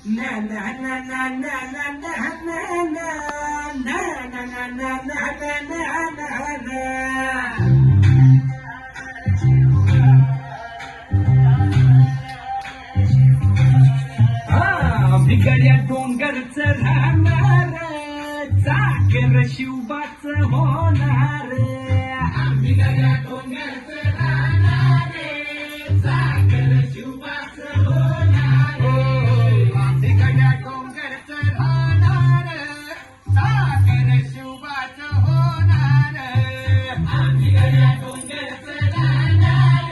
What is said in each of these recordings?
na na na na na na na na na na na na na भिकाऱ्या डोंगरच राहणार चाकर शिवबाच होणार भिकाऱ्या डोंगरच राहणार चाकर शिवबाच होणार भिकाऱ्या डोंगरच राहणार चाकर शिवबाच होणार भिकाऱ्या डोंगरच राहणार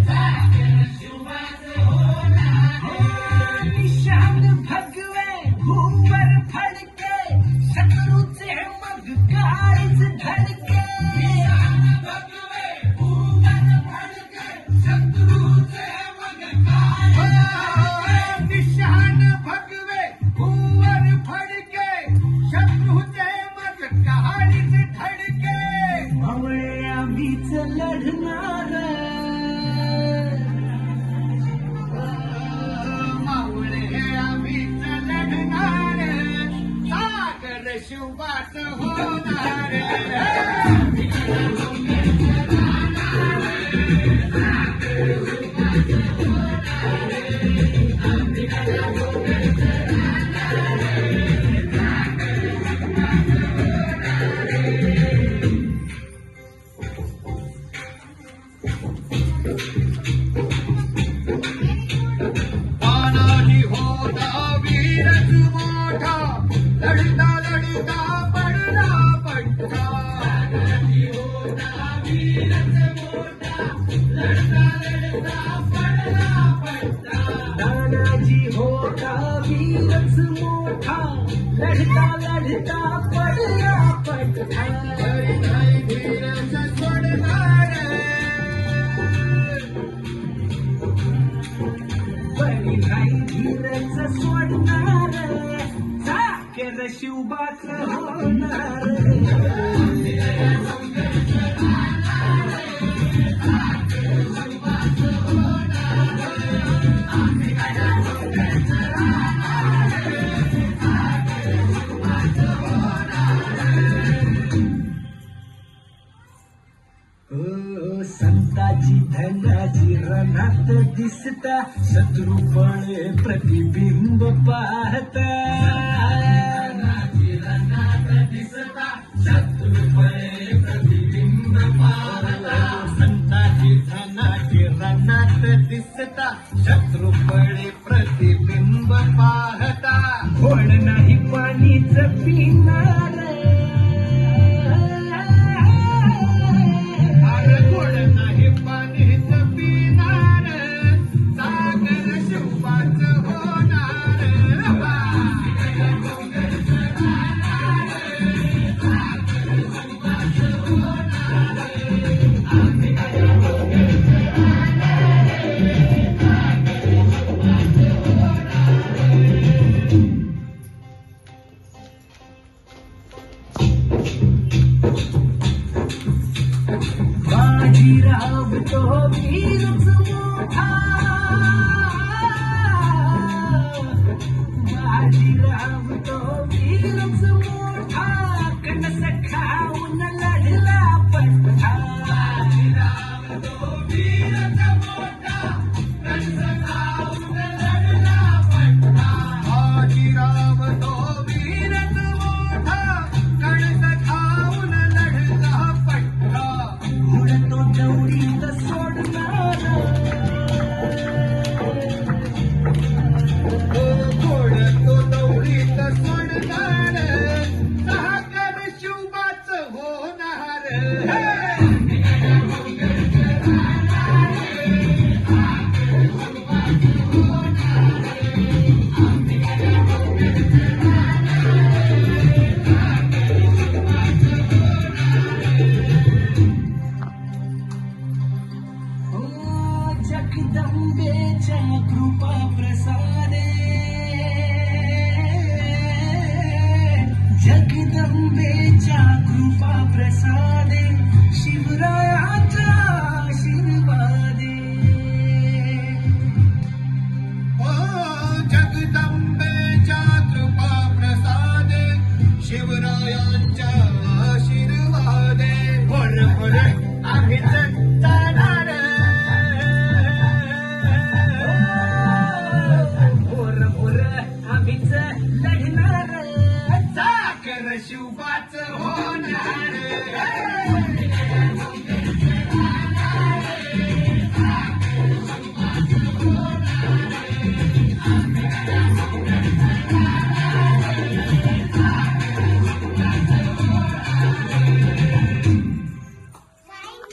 चाकर शिवबाच होणार निशान भगवे भूवर फडके शत्रूचे मग काळीच धडके निशान भगवे भूवर फडके शत्रूचे मग काळीच निशान भगवे भूवर फडके शत्रूचे मग काळीच धडके मावळे आम्हीच लढणार शिवबाच होणार तानाजी होता वीरच मोठा लढता लढता पडला पट्टा तानाजी होता वीरच मोठा लढता लढता पडला पट्टा तानाजी होता वीरच मोठा लढता लढता पडला पट्टा धीरच सोडणार बळी नाही धीरच सोडणार चाकर शिवबाच होणार संताजी धनाजी रणात दिसता शत्रू पळे प्रतिबिंब पाहता रणात दिसता शत्रू पळे प्रतिबिंब पाहता संताजी धनाजी रणात दिसता शत्रू पळे प्रतिबिंब पाहता कोण नाही पाणीच पिणार बाजीराव तो वीरच मोठा बाजीराव तो वीरच मोठा कणस खाऊन लढला पट्टा बाजीराव तो वीरच मोठा कणस खाऊन लढला पट्टा बाजीराव तो वीरच मोठा कणस खाऊन लढला पट्टा तो दौडीत सोडणार घोड तो दौडीत सोडणार चाकर शिवबाच होणार जगदंबेच्या कृपा प्रसादे जगदंबेच्या कृपा प्रसादे शिवरायाचा आशीर्वादे जगदंबे डोळ्यांच्या